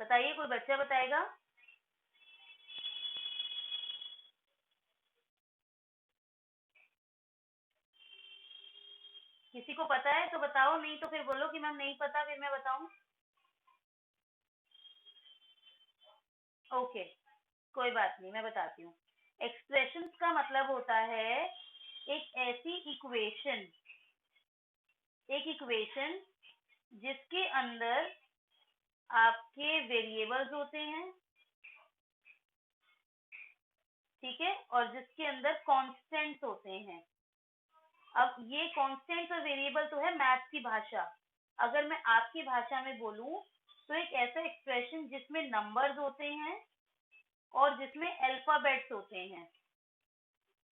बताइए, कोई बच्चा बताएगा? किसी को पता है तो बताओ, नहीं तो फिर बोलो कि मैम नहीं पता, फिर मैं बताऊं। ओके, कोई बात नहीं, मैं बताती हूँ। एक्सप्रेशंस का मतलब होता है एक ऐसी इक्वेशन, एक इक्वेशन जिसके अंदर आपके वेरिएबल्स होते हैं, ठीक है, और जिसके अंदर कांस्टेंट्स होते हैं। अब ये कांस्टेंट्स और वेरिएबल तो है मैथ्स की भाषा। अगर मैं आपकी भाषा में बोलूं तो एक ऐसा एक्सप्रेशन जिसमें नंबर्स होते हैं और जिसमें अल्फाबेट्स होते हैं।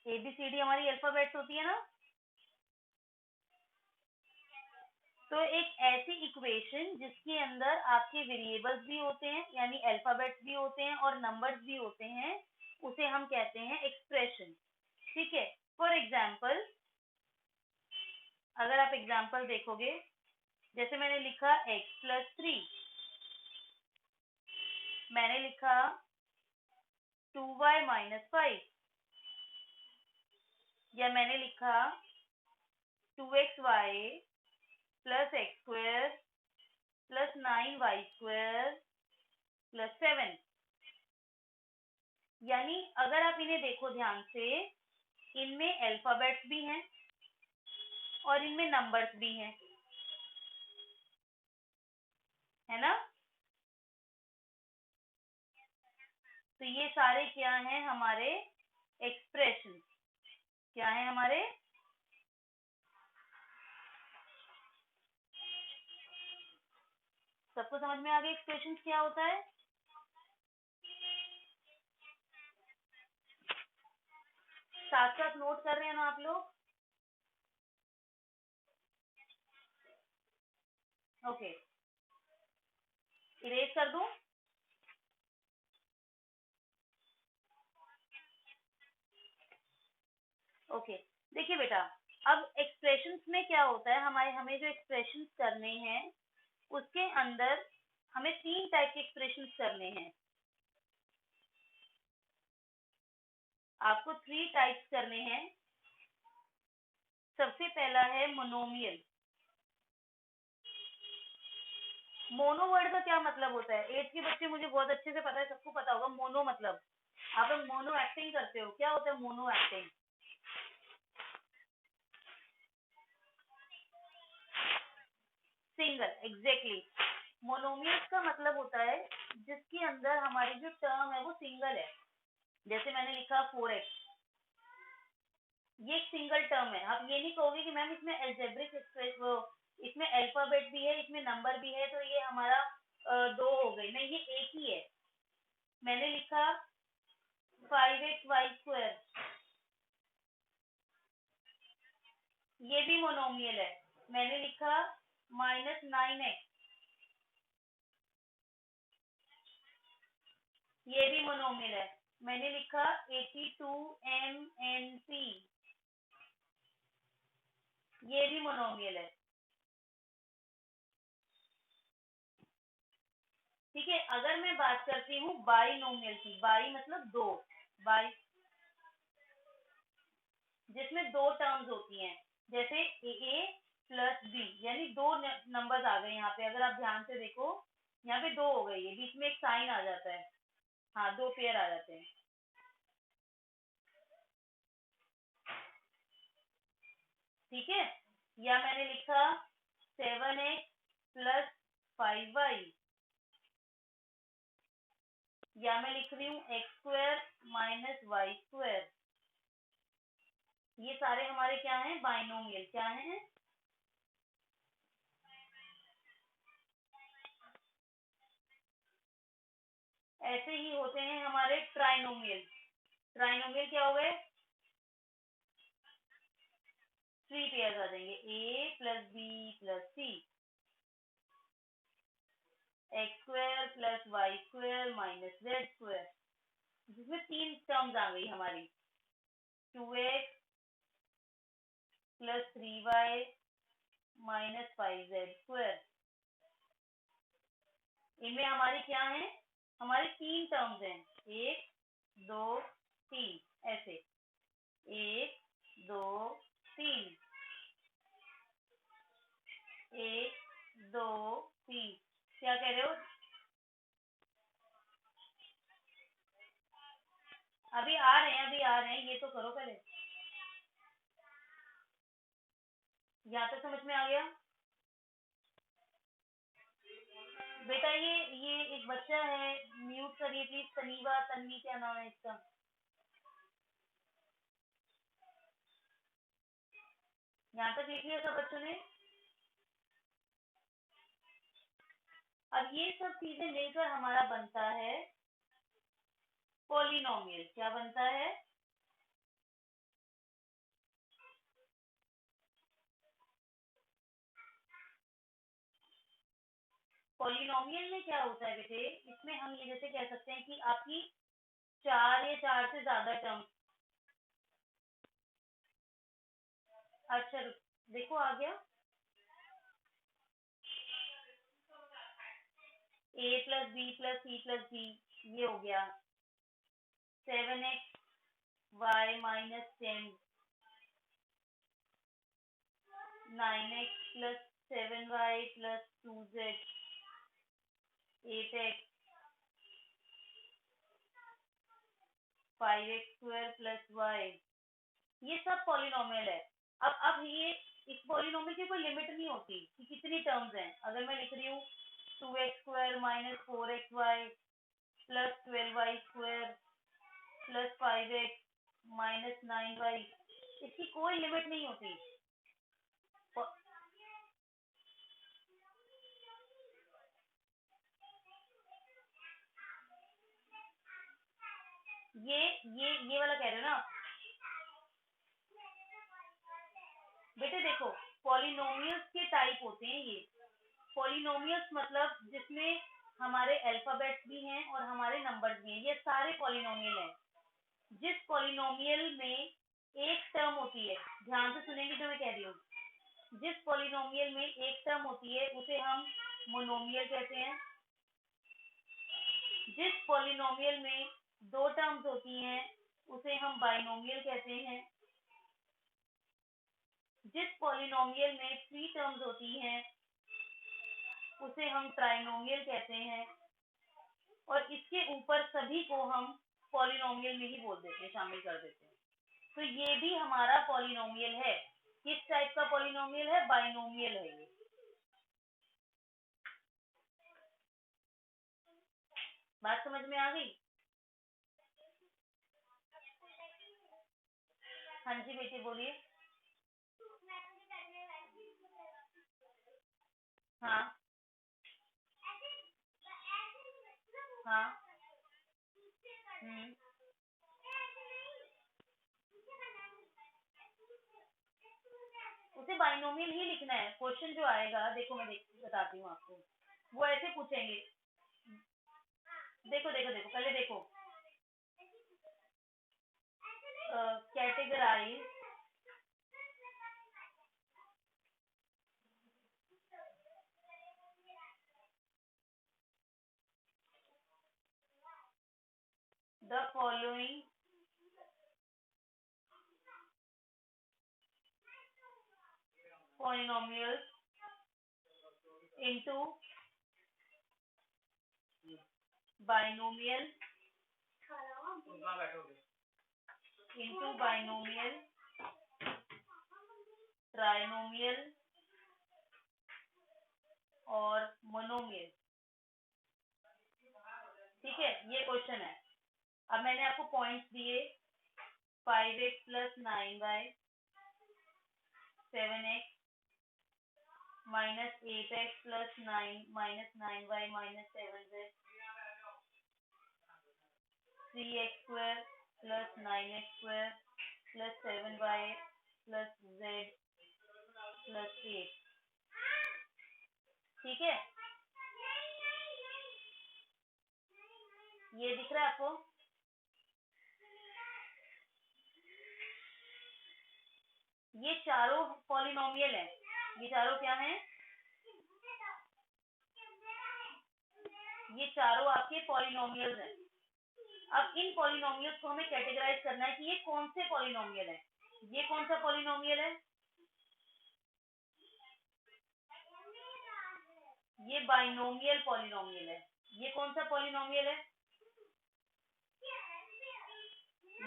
एबीसीडी हमारी अल्फाबेट्स होती है ना। तो एक ऐसी इक्वेशन जिसके अंदर आपके वेरिएबल्स भी होते हैं, यानी अल्फाबेट्स भी होते हैं और नंबर्स भी होते हैं, उसे हम कहते हैं एक्सप्रेशन। ठीक है, फॉर एग्जाम्पल, अगर आप एग्जाम्पल देखोगे, जैसे मैंने लिखा x+3, मैंने लिखा 2y-5, या मैंने लिखा 2xy plus x² plus 9y² plus 7। यानी अगर आप इन्हें देखो ध्यान से, इनमें अल्फाबेट्स भी हैं और इनमें नंबर्स भी हैं, है ना। तो ये सारे क्या हैं हमारे एक्सप्रेशन, क्या है हमारे, सबको समझ में आ गया एक्सप्रेशन क्या होता है? साथ साथ नोट कर रहे हैं ना आप लोग? ओके, इरेज कर दूं? ओके, देखिए बेटा, अब एक्सप्रेशंस में क्या होता है, हमें जो एक्सप्रेशंस करने हैं उसके अंदर हमें 3 टाइप के एक्सप्रेशंस करने हैं। आपको 3 टाइप्स करने हैं। सबसे पहला है मोनोमियल। मोनो वर्ड का क्या मतलब होता है? 8th के बच्चे, मुझे बहुत अच्छे से पता है, सबको पता होगा मोनो मतलब, आप लोग मोनो एक्टिंग करते हो, क्या होता है मोनो एक्टिंग? Single, exactly. मोनोमियस का मतलब होता है जिसके अंदर हमारी जो टर्म है वो सिंगल है। जैसे मैंने लिखा 4x, ये एक सिंगल टर्म है। आप ये नहीं कहोगे कि मैम इसमें एल्जेब्रिक एक्सप्रेस वो, इसमें अल्फाबेट भी है, इसमें नंबर भी है, तो ये हमारा 2 हो गई। नहीं, ये एक ही है। मैंने लिखा 5xy², ये भी मोनोमियल है। मैंने लिखा -9x, ये भी मोनोमियल है। मैंने लिखा 82mnc, ये भी मोनोमियल है। ठीक है, अगर मैं बात करती हूँ बाइनोमियल की, बाई मतलब 2, बाई जिसमें 2 टर्म्स होती हैं, जैसे ए प्लस बी, यानी 2 नंबर्स आ गए यहाँ पे। अगर आप ध्यान से देखो, यहाँ पे 2 हो गई है, बीच में एक साइन आ जाता है। हाँ, 2 पेयर आ जाते हैं। ठीक है, या मैंने लिखा 7x प्लस 5y, या मैं लिख रही हूँ x² - y²। ये सारे हमारे क्या हैं? बाइनोमियल। क्या हैं? ऐसे ही होते हैं हमारे ट्राइनोमियल। ट्राइनोमियल क्या हो गए? 3 पेयर आ जाएंगे, a plus B plus C, x² plus y² minus z², जिसमें 3 टर्म्स आ गई हमारी, 2x plus 3y minus 5z²। इनमें हमारी क्या है, हमारी 3 टर्म्स हैं, 1 2 3, ऐसे 1 2 3, 1 2 3। क्या कह रहे हो? अभी आ रहे हैं, अभी आ रहे हैं, ये तो करो पहले। यहाँ तक समझ में आ गया? बेटा ये एक बच्चा है, म्यूट करिए प्लीज। तनीवा, तन्वी, क्या नाम है इसका? यहाँ तक लिख लिया सब बच्चों ने? अब ये सब चीजें मिलकर हमारा बनता है पॉलिनोमियल। क्या बनता है? पॉलिनोमियल में क्या होता है बेटे, इसमें हम ये जैसे कह सकते हैं कि आपकी 4 या 4 से ज्यादा टर्म। अच्छा देखो आ गया, a plus B plus C plus D, ये हो गया 7x y minus 10, 9x plus 7y plus 2z, 8x 5x square plus y। ये सब पॉलिनोमियल है। अब ये इस पॉलिनोमियल की कोई लिमिट नहीं होती कि कितनी टर्म्स हैं। अगर मैं लिख रही हूँ 2x square minus 4xy plus 12y square plus 5x minus 9y, इसकी कोई लिमिट नहीं होती। ये वाला कह रहे हो ना बेटे? देखो पॉलिनोमियल्स के टाइप होते हैं ये। पॉलिनोमियल्स मतलब जिसमें हमारे अल्फाबेट्स भी हैं और हमारे नंबर्स भी हैं, ये सारे पॉलिनोमियल हैं। जिस पॉलिनोमियल में एक टर्म होती है, ध्यान से सुनेंगे जो मैं कह रही हूँ, जिस पॉलिनोमियल में एक टर्म होती है उसे हम मोनोमियल कहते हैं। जिस पॉलिनोमियल में 2 टर्म्स होती हैं उसे हम बाइनोमियल कहते हैं। जिस पॉलिनोमियल में 3 टर्म्स होती हैं उसे हम ट्राइनोमियल कहते हैं। और इसके ऊपर सभी को हम पॉलिनोमियल में ही बोल देते हैं, शामिल कर देते हैं। तो ये भी हमारा पॉलिनोमियल है। किस टाइप का पॉलिनोमियल है? बाइनोमियल है ये। बात समझ में आ गई? हाँ जी बेटी बोलिए। हाँ हाँ। उसे बाइनोमियल ही लिखना है। क्वेश्चन जो आएगा, देखो मैं बताती हूँ आपको, वो ऐसे पूछेंगे। देखो देखो देखो, पहले देखो, categorize the following polynomials into binomial, trinomial और मोनोमियल। ठीक है, ये क्वेश्चन है। अब मैंने आपको पॉइंट्स दिए, 5x plus 9y, 7x minus 8x plus 9 minus 9y minus 7z, 3x square plus 9x square plus 7y plus z plus 8। ठीक है, ये दिख रहा है आपको? ये चारों पॉलिनोमियल है। ये चारों क्या हैं? ये चारों आपके पॉलिनोमियल्स हैं। अब इन पॉलिनोमियल्स को हमें कैटेगराइज करना है कि ये कौन से पॉलिनोमियल है। ये कौन सा पॉलिनोमियल है? ये बाइनोमियल पॉलिनोमियल है। ये कौन सा पॉलिनोमियल है?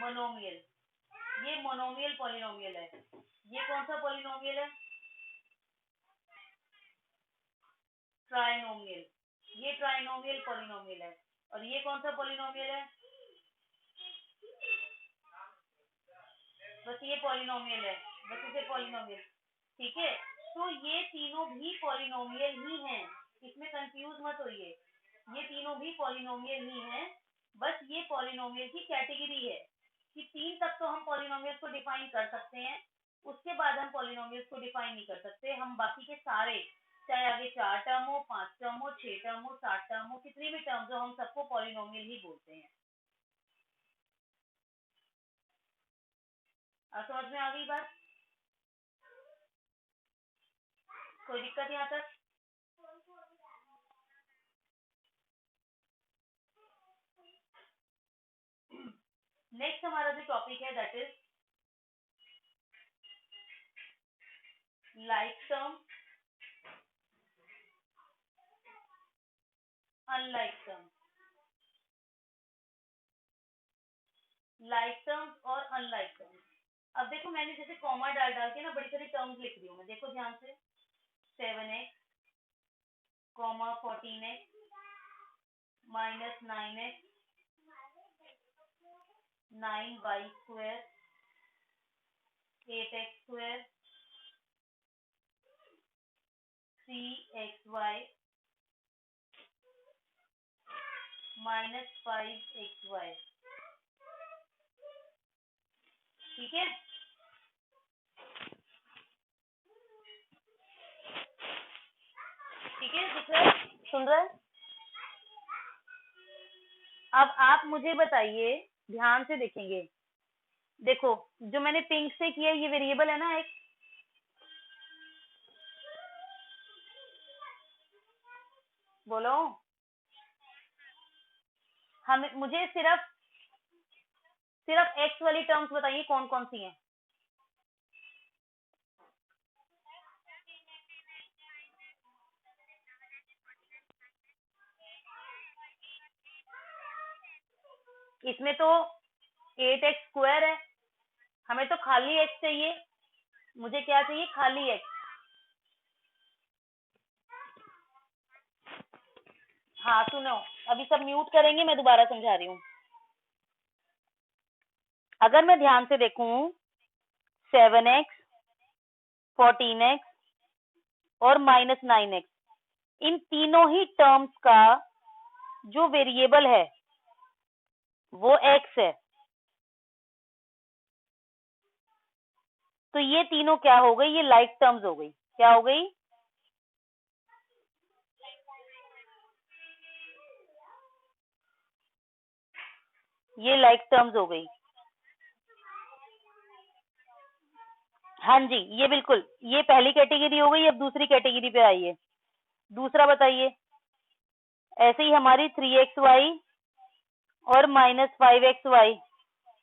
मोनोमियल। ये मोनोमियल पॉलिनोमियल है। ये कौन सा पॉलिनोमियल है? ट्राइनोमियल। ये ट्राइनोमियल पॉलिनोमियल है। और ये कौन सा पॉलिनोमियल है? बस ये पॉलिनोमियल है, बस इसे पॉलिनोमियल। ठीक है, तो ये तीनों भी पॉलिनोमियल ही हैं, इसमें कंफ्यूज मत होइए। ये तीनों भी पॉलिनोमियल ही हैं, बस ये पॉलिनोमियल की कैटेगरी है कि 3 तक तो हम पॉलिनोमियल्स को डिफाइन कर सकते हैं, उसके बाद हम पॉलिनोमियल्स को डिफाइन नहीं कर सकते। हम बाकी के सारे, चाहे आगे 4 टर्म हो, 5 टर्म हो, 6 टर्म हो, 7 टर्म हो, कितनी भी टर्म्स हो, हम सबको पॉलिनोमियल ही बोलते हैं। अब समझ में आ गई बात? कोई दिक्कत यहाँ तक? नेक्स्ट हमारा जो टॉपिक है that is like term, unlike term. Like terms और अनलाइक टर्म्स। अब देखो मैंने जैसे कॉमा डाल डाल के ना बड़ी सारी टर्म्स लिख दी हूँ मैं, देखो ध्यान से। 7x, 14x, -9x, 9y², 8x², 3xy, -5xy। ठीक है, ठीक है, दिख रहा है, सुन रहा है? अब आप मुझे बताइए, ध्यान से देखेंगे। देखो जो मैंने पिंक से किया ये वेरिएबल है ना एक, बोलो। हम मुझे सिर्फ एक्स वाली टर्म्स बताइए कौन कौन सी हैं। इसमें तो 8x² है, हमें तो खाली x चाहिए। मुझे क्या चाहिए? खाली x। हाँ सुनो, अभी सब म्यूट करेंगे, मैं दोबारा समझा रही हूँ। अगर मैं ध्यान से देखूं, 7x, 14x और -9x, इन तीनों ही टर्म्स का जो वेरिएबल है वो x है। तो ये तीनों क्या हो गई? ये लाइक टर्म्स हो गई। क्या हो गई? ये लाइक टर्म्स हो गई। हाँ जी, ये बिल्कुल, ये पहली कैटेगरी हो गई। अब दूसरी कैटेगरी पे आइए। दूसरा बताइए। ऐसे ही हमारी 3xy और -5xy,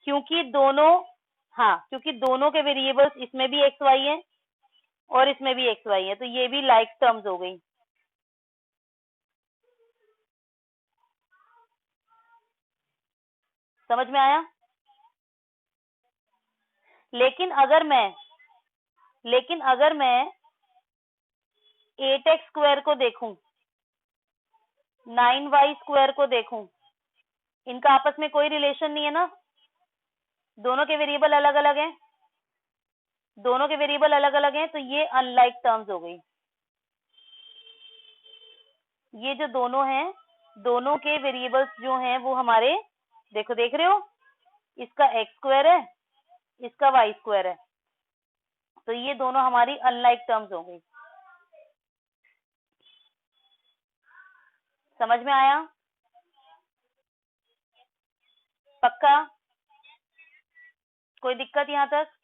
क्योंकि दोनों, हाँ क्योंकि दोनों के वेरिएबल्स इसमें भी xy हैं और इसमें भी xy है, तो ये भी लाइक टर्म्स हो गई। समझ में आया? लेकिन अगर मैं 8x² को देखूं, 9y² को देखूं, इनका आपस में कोई रिलेशन नहीं है ना, दोनों के वेरिएबल अलग अलग हैं, दोनों के वेरिएबल अलग अलग हैं, तो ये अनलाइक टर्म्स हो गई। ये जो दोनों हैं, दोनों के वेरिएबल्स जो हैं वो हमारे, देखो देख रहे हो, इसका x² है, इसका y² है, तो ये दोनों हमारी अनलाइक टर्म्स हो गई। समझ में आया? पक्का? कोई दिक्कत यहाँ तक?